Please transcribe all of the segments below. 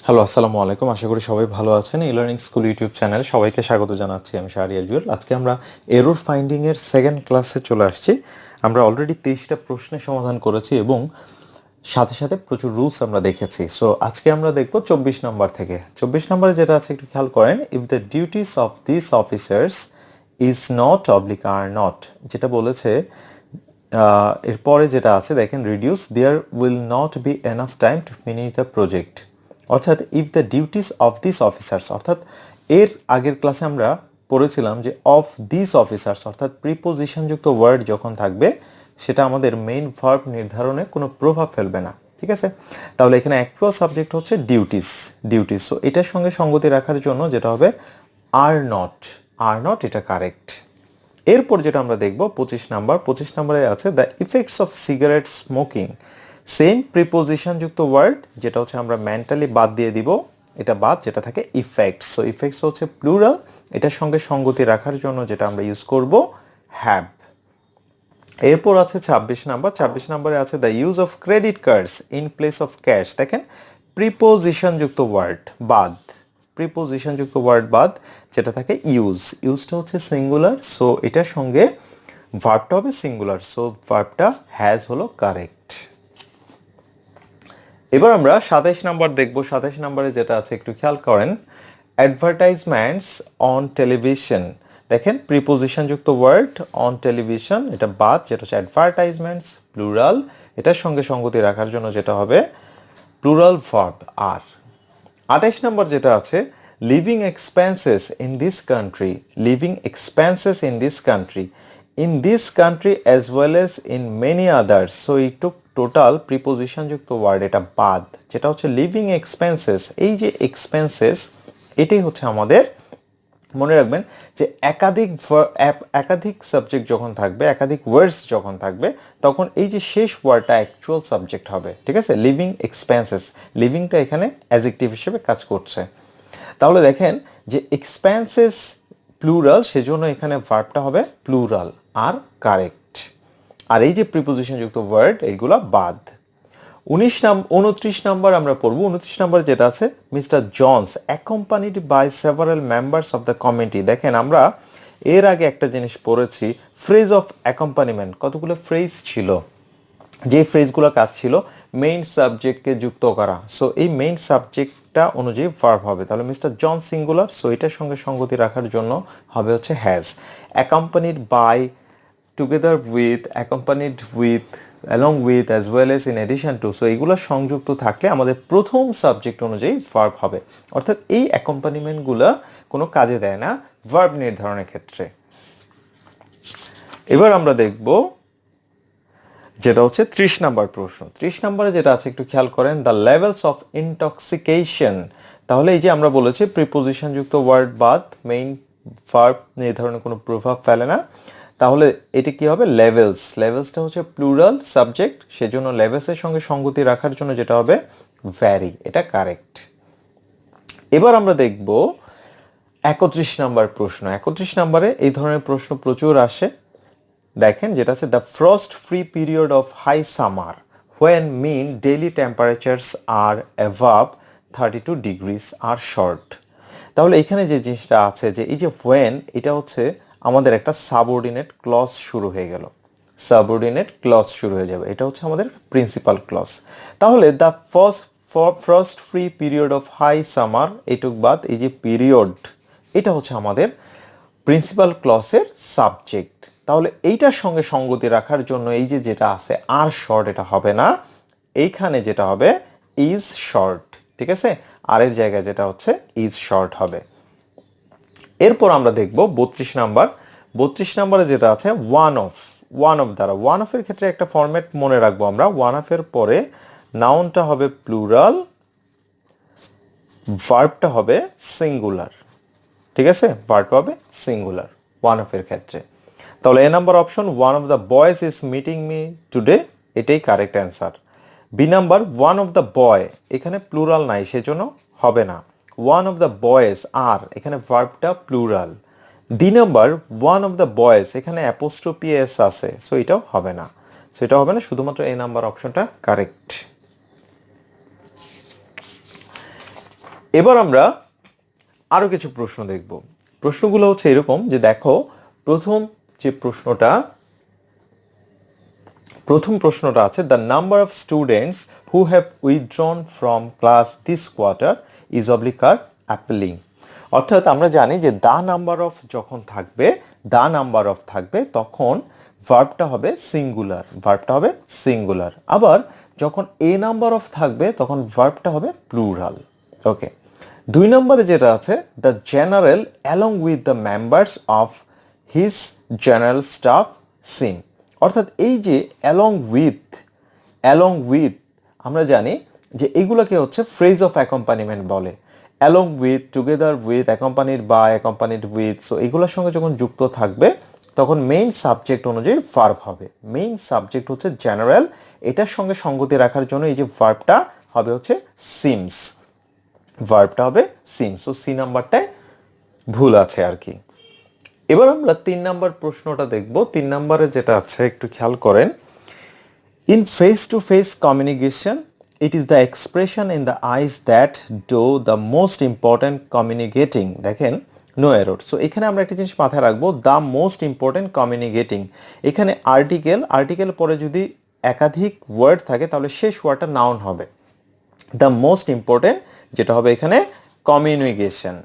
Hello, আসসালামু আলাইকুম। আশা করি সবাই ভালো আছেন। ই-লার্নিং স্কুল ইউটিউব চ্যানেলে সবাইকে স্বাগত জানাচ্ছি। আমি শাহরিয়ার জুয়েল। আজকে আমরা এরর ফাইন্ডিং এর সেকেন্ড ক্লাসে চলে আসছি। আমরা অলরেডি 23টা প্রশ্নের সমাধান করেছি এবং সাথে সাথে প্রচুর রুলস আমরা দেখেছি। সো আজকে আমরা দেখব 24 নম্বর থেকে। 24 নম্বরে যেটা আছে একটু খেয়াল করেন। If the duties of this officers is not oblique or not, যেটা বলেছে এরপরে যেটা আছে দেখেন, reduce there will not be enough time to finish the project. অর্থাৎ if the duties of this officers, অর্থাৎ এর আগের ক্লাসে আমরা পড়েছিলাম যে অফ দিস অফিসার্স অর্থাৎ প্রিপোজিশনযুক্ত ওয়ার্ড যখন থাকবে সেটা আমাদের মেইন ভার্ব নির্ধারণে কোনো প্রভাব ফেলবে না। ঠিক আছে, তাহলে এখানে অ্যাকচুয়াল সাবজেক্ট হচ্ছে ডিউটিস। সো এটার সঙ্গে সঙ্গতি রাখার জন্য যেটা হবে আর নট, এটা কারেক্ট। এরপর যেটা আমরা দেখব 25 নম্বরে আছে the effects of cigarette smoking. Same preposition যুক্ত ওয়ার্ড, যেটা হচ্ছে আমরা মেন্টালি বাদ দিয়ে দিব, এটা বাদ, যেটা থাকে ইফেক্টস। সো ইফেক্টস হচ্ছে প্লুরাল, এটার সঙ্গে সঙ্গতি রাখার জন্য যেটা আমরা ইউজ করব হ্যাভ। এরপর আছে 26 নম্বরে আছে the use of credit cards in place of cash. দেখেন প্রিপোজিশন যুক্ত ওয়ার্ড বাদ, যেটা থাকে ইউজটা হচ্ছে সিঙ্গুলার, সো এটার সঙ্গে ভার্বটা হবে সিঙ্গুলার, সো ভার্বটা হ্যাজ হলো কারেক্ট। এবার আমরা 27 নম্বর দেখব। 27 নম্বরে যেটা আছে একটু খেয়াল করেন, অ্যাডভার্টাইজমেন্টস অন টেলিভিশন। দেখেন প্রিপোজিশন যুক্ত ওয়ার্ড অন টেলিভিশন, এটা বাদ, যেটা হচ্ছে অ্যাডভার্টাইজমেন্টস প্লুরাল, এটার সঙ্গে সঙ্গতি রাখার জন্য যেটা হবে প্লুরাল ভার্ব আর। 28 নম্বর যেটা আছে living expenses in this country as well as in many others. So এই টোটাল প্রিপোজিশন যুক্ত ওয়ার্ড, এটা বাদ, যেটা হচ্ছে লিভিং এক্সপেন্সেস। এই যে এক্সপেন্সেস, এটাই হচ্ছে আমাদের, মনে রাখবেন যে একাধিক সাবজেক্ট যখন থাকবে, একাধিক ওয়ার্ডস যখন থাকবে, তখন এই যে শেষ ওয়ার্ডটা অ্যাকচুয়াল সাবজেক্ট হবে। ঠিক আছে, লিভিং এক্সপেন্সেস, লিভিংটা এখানে অ্যাডজেক্টিভ হিসেবে কাজ করছে। তাহলে দেখেন যে এক্সপেন্সেস প্লুরাল, সেজন্য এখানে ভার্বটা হবে প্লুরাল আর কারেক্ট। আর এই যে প্রিপোজিশন যুক্ত ওয়ার্ড, এইগুলা বাদ। 29 নাম্বার আমরা পড়ব। 29 নাম্বার যেটা আছে mister Jones accompanied by several members of the committee. দেখেন আমরা এর আগে একটা জিনিস পড়েছি, ফ্রেজ অফ অ্যাকম্পানিমেন্ট। কতগুলো ফ্রেজ ছিল, যে ফ্রেজগুলো কাজ ছিল মেইন সাবজেক্টকে যুক্ত করা। সো এই মেইন সাবজেক্টটা অনুযায়ী ভার্ব হবে। তাহলে মিস্টার জন সিঙ্গুলার, সো এটার সঙ্গে সঙ্গতি রাখার জন্য হবে হচ্ছে has. Accompanied by, together with, accompanied with, along with, as well as, in addition to. So এইগুলো সংযুক্ত থাকলে আমাদের প্রথম সাবজেক্ট অনুযায়ী ভার্ব হবে। অর্থাৎ এই অ্যাকম্পানিমেন্টগুলো কোনো কাজে দেয় না ভার্ব নির্ধারণের ক্ষেত্রে। এবার আমরা দেখব যেটা হচ্ছে 30 নাম্বার প্রশ্ন। 30 নাম্বারে যেটা আছে একটু খেয়াল করেন, দ্য লেভেলস অফ ইনটক্সিকেশন। তাহলে এই যে আমরা বলেছি প্রিপোজিশন যুক্ত ওয়ার্ড বাদ, মেইন ভার্ব নির্ধারণে কোনো প্রভাব ফেলে না, তাহলে এটা কি হবে লেভেলসটা হচ্ছে প্লুরাল সাবজেক্ট, সেজন্য লেভেলসের সঙ্গে সঙ্গতি রাখার জন্য যেটা হবে ভ্যারি, এটা কারেক্ট। এবার আমরা দেখব 31 নাম্বার প্রশ্ন। 31 নাম্বারে এই ধরনের প্রশ্ন প্রচুর আসে। দেখেন যেটা আছে the frost free period of high summer when mean daily temperatures are above 32 degrees are short. তাহলে এখানে যে জিনিসটা আছে যে এই যে হোয়েন, এটা হচ্ছে আমাদের একটা সাবঅর্ডিনেট ক্লজ শুরু হয়ে গেল, এটা হচ্ছে আমাদের প্রিন্সিপাল ক্লজ। তাহলে the frost free period of high summer, এইটুক বাদ, এই যে পিরিয়ড, এটা হচ্ছে আমাদের প্রিন্সিপাল ক্লজের সাবজেক্ট। তাহলে এইটার সঙ্গে সঙ্গতি রাখার জন্য এই যে যেটা আছে আর শর্ট, এটা হবে না, এইখানে যেটা হবে ইজ শর্ট। ঠিক আছে, আর এর জায়গায় যেটা হচ্ছে ইজ শর্ট হবে। এরপর আমরা দেখব 32 নাম্বার। 32 নাম্বারে যেটা আছে ওয়ান অফ দ্বারা, ওয়ান অফ এর ক্ষেত্রে একটা ফরম্যাট মনে রাখবো আমরা, ওয়ান অফ এর পরে নাউনটা হবে প্লুরাল, ভার্বটা হবে সিঙ্গুলার। ঠিক আছে, ভার্বটা হবে সিঙ্গুলার ওয়ান অফ এর ক্ষেত্রে। তাহলে A number option, one of the boys is meeting me today, এটাই correct answer. B number, one of the boy, এখানে প্লুরাল নাই সেজন্য হবে না। One of the boys are, এখানে ভার্বটা plural. D number, one of the boys, এখানে apostrophe S আছে, সো এটাও হবে না, শুধুমাত্র এ নাম্বার অপশনটা কারেক্ট। এবার আমরা আরো কিছু প্রশ্ন দেখব। প্রশ্নগুলো হচ্ছে এরকম যে দেখো প্রথম যে প্রশ্নটা আছে, the number of students who have withdrawn from class this quarter is অবলিকার অ্যাপেলিং। অর্থাৎ আমরা জানি যে দা নাম্বার অফ যখন থাকবে, দা নাম্বার অফ থাকবে তখন ভার্বটা হবে সিঙ্গুলার। আবার যখন এ নাম্বার অফ থাকবে তখন ভার্বটা হবে প্লুরাল। ওকে, 2 নম্বরে যেটা আছে, the general along with the members of his general staff Singh. অর্থাৎ এই যে অ্যালং উইথ আমরা জানি যে এগুলোকে হচ্ছে ফ্রেজ অফ অ্যাকম্পানিমেন্ট বলে। Along with, together with, accompanied by, accompanied with. So এগুলোর সঙ্গে যখন যুক্ত থাকবে তখন মেইন সাবজেক্ট অনুযায়ী ভার্ব হবে। মেইন সাবজেক্ট হচ্ছে জেনারেল, এটার সঙ্গে সঙ্গতি রাখার জন্য এই যে ভার্বটা হবে হচ্ছে সিমস। সো সি নাম্বারটায় ভুল আছে আর কি। এবার আমরা 3 নাম্বার প্রশ্নটা দেখব। 3 নম্বরে যেটা আছে একটু খেয়াল করেন, in face to face communication it is the expression in the eyes that do the most important communicating. দেখেন নো এরর। সো এখানে আমরা একটা জিনিস মাথায় রাখবো, দ্য মোস্ট ইম্পর্টেন্ট কমিউনিকেটিং। এখানে আর্টিকেল পরে যদি একাধিক ওয়ার্ড থাকে তাহলে শেষ ওয়ার্ডটা নাউন হবে। দ্য মোস্ট ইম্পর্টেন্ট যেটা হবে এখানে কমিউনিকেশন।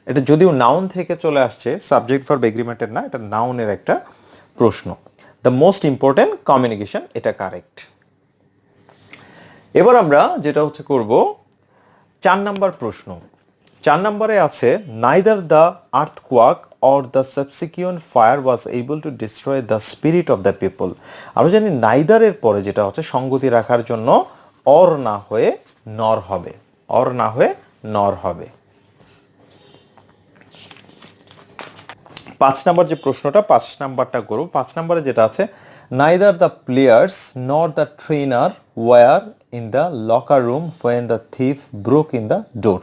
এটা যদিও নাউন থেকে চলে আসছে, সাবজেক্ট ভার্ব এগ্রিমেন্টের না, এটা নাউনের একটা প্রশ্ন। দ্য মোস্ট ইম্পর্টেন্ট কমিউনিকেশন, এটা কারেক্ট। এবার আমরা যেটা হচ্ছে করব 4 নাম্বার প্রশ্ন। 4 নম্বরে আছে, neither the earthquake or the subsequent fire was able to destroy the spirit of the people. আমরা জানি নাইদারের পরে যেটা হচ্ছে সঙ্গতি রাখার জন্য অর না হয়ে নর হবে। 5 নাম্বার যে প্রশ্নটা, 5 নাম্বারটা করব। 5 নম্বরে যেটা আছে, neither the players nor the trainer were in the locker room when the thief broke in the door.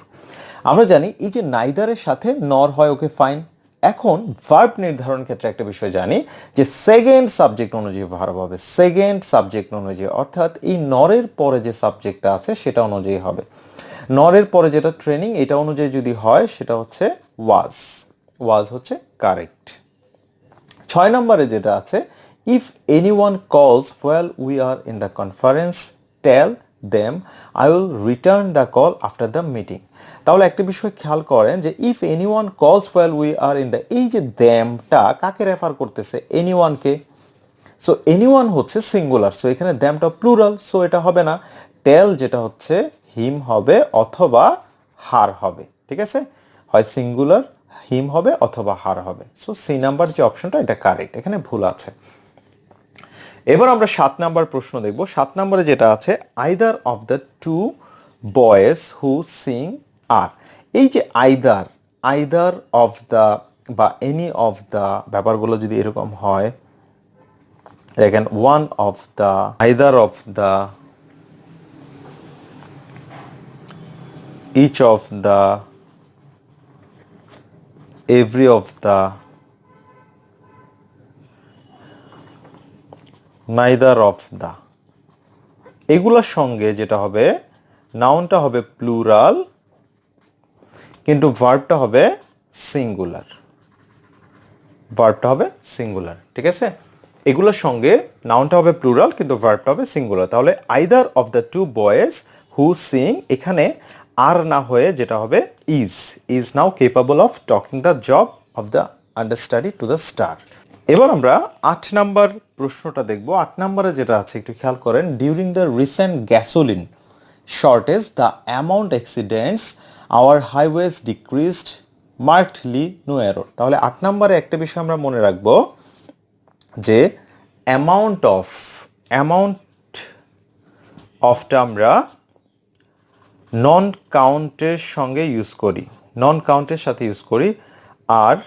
আমরা জানি এই যে নাইদারের সাথে নর হয়, ওকে ফাইন। এখন ভার্ব নির্ধারণ ক্ষেত্রে একটা বিষয় জানি যে সেকেন্ড সাবজেক্ট অনুযায়ী ভার্ব হবে, অর্থাৎ এই নরের পরে যে সাবজেক্টটা আছে সেটা অনুযায়ী হবে। নরের পরে যেটা ট্রেনিং, এটা অনুযায়ী যদি হয় সেটা হচ্ছে ওয়াজ হচ্ছে কারেক্ট। 6 নম্বরে যেটা আছে, if anyone calls while we are in the conference tell them I will return the call after the meeting. তাহলে একটা বিষয় খেয়াল করেন যে if anyone calls while we are in the, এই যে দেমটা কাকে রেফার করতেছে? এনিওয়ানকে। সো এনিওয়ান হচ্ছে সিঙ্গুলার, সো এখানে দেমটা প্লুরাল, সো এটা হবে না। টেল যেটা হচ্ছে হিম হবে অথবা হার হবে, ঠিক আছে? হয় সিঙ্গুলার হিম হবে অথবা হার হবে। সো সি নাম্বার যে অপশনটা এটা কারেক্ট, এখানে ভুল আছে। এবার আমরা 7 নাম্বার প্রশ্ন দেখব। 7 নম্বরে যেটা আছে, either of the two boys who sing are. এই যে আইদার অফ দ্য বা এনি অফ দ্য ব্যাপারগুলো যদি এরকম হয়, দেখেন one of the, either of the, each of the, every of the, neither of the, এগুলোর সঙ্গে যেটা হবে নাউনটা হবে প্লুরাল কিন্তু ভার্বটা হবে সিঙ্গুলার। ঠিক আছে, এগুলোর সঙ্গে নাউনটা হবে প্লুরাল কিন্তু ভার্বটা হবে সিঙ্গুলার। তাহলে either of the two boys who sing, এখানে আর না হয়ে যেটা হবে is now capable of talking the job of the understudy to the star. এবার আমরা 8 নাম্বার প্রশ্নটা দেখব। 8 নম্বরে যেটা আছে একটু খেয়াল করেন, during the recent gasoline shortage the amount accidents our highways decreased markedly, no error. তাহলে 8 নম্বরে একটা বিষয় আমরা মনে রাখবো যে অ্যামাউন্ট অফটা আমরা নন কাউন্টের সঙ্গে ইউজ করি, নন কাউন্টের সাথে ইউজ করি, আর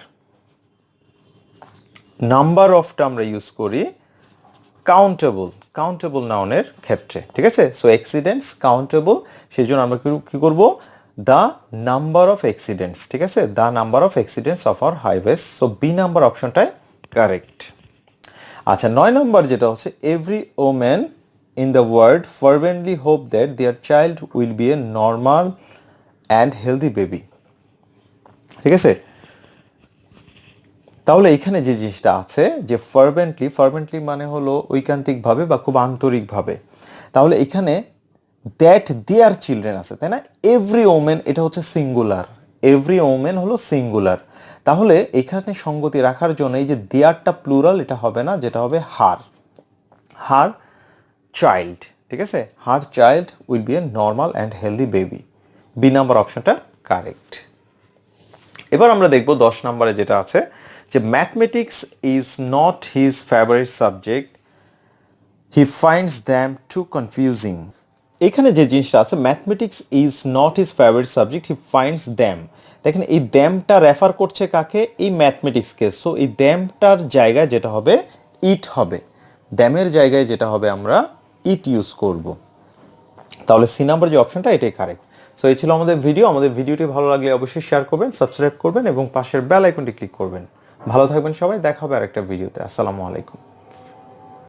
নাম্বার অফটা আমরা ইউজ করি কাউন্টেবল নাউনের ক্ষেত্রে। ঠিক আছে, সো অ্যাক্সিডেন্টস কাউন্টেবল, সেই জন্য আমরা কি করব, দ্য নাম্বার অফ অ্যাক্সিডেন্টস। ঠিক আছে, the number of accidents of our highways. So B number অপশনটাই কারেক্ট। আচ্ছা, 9 নম্বর যেটা হচ্ছে, every woman in the world fervently hope that their child will be a normal and healthy baby. ঠিক আছে, তাহলে এখানে যে জিনিসটা আছে যে ফার্ভেন্টলি মানে হলো ঐকান্তিকভাবে বা খুব আন্তরিকভাবে, তাহলে এখানে দ্যাট দেয়ার চিলড্রেন আছে, তাই না? এভরি ওমেন এটা হচ্ছে সিঙ্গুলার, এভরি ওমেন হলো সিঙ্গুলার, তাহলে এখানে সঙ্গতি রাখার জন্য এই যে দেয়ারটা প্লুরাল এটা হবে না, যেটা হবে হার, হার চাইল্ড। ঠিক আছে, her child will be a normal and healthy baby. B number অপশনটা কারেক্ট। এবার আমরা দেখব 10 নম্বরে যেটা আছে যে mathematics is not his favourite subject, he finds them too confusing. এখানে যে জিনিসটা আছে mathematics is not his favourite subject, he finds them, দেখেন এই দ্যামটা রেফার করছে কাকে? এই ম্যাথমেটিক্সকে। সো এই দ্যামটার জায়গায় যেটা হবে ইট হবে, দ্যামের জায়গায় যেটা হবে আমরা ইট ইউজ করব। তাহলে সি নাম্বার যে অপশনটা এটাই কারেক্ট। সো এই ছিল আমাদের ভিডিও। আমাদের ভিডিওটি ভালো লাগলে অবশ্যই শেয়ার করবেন, সাবস্ক্রাইব করবেন এবং পাশের বেল আইকনটি ক্লিক করবেন। ভালো থাকবেন সবাই, দেখা হবে আরেকটা ভিডিওতে। আসসালামু আলাইকুম।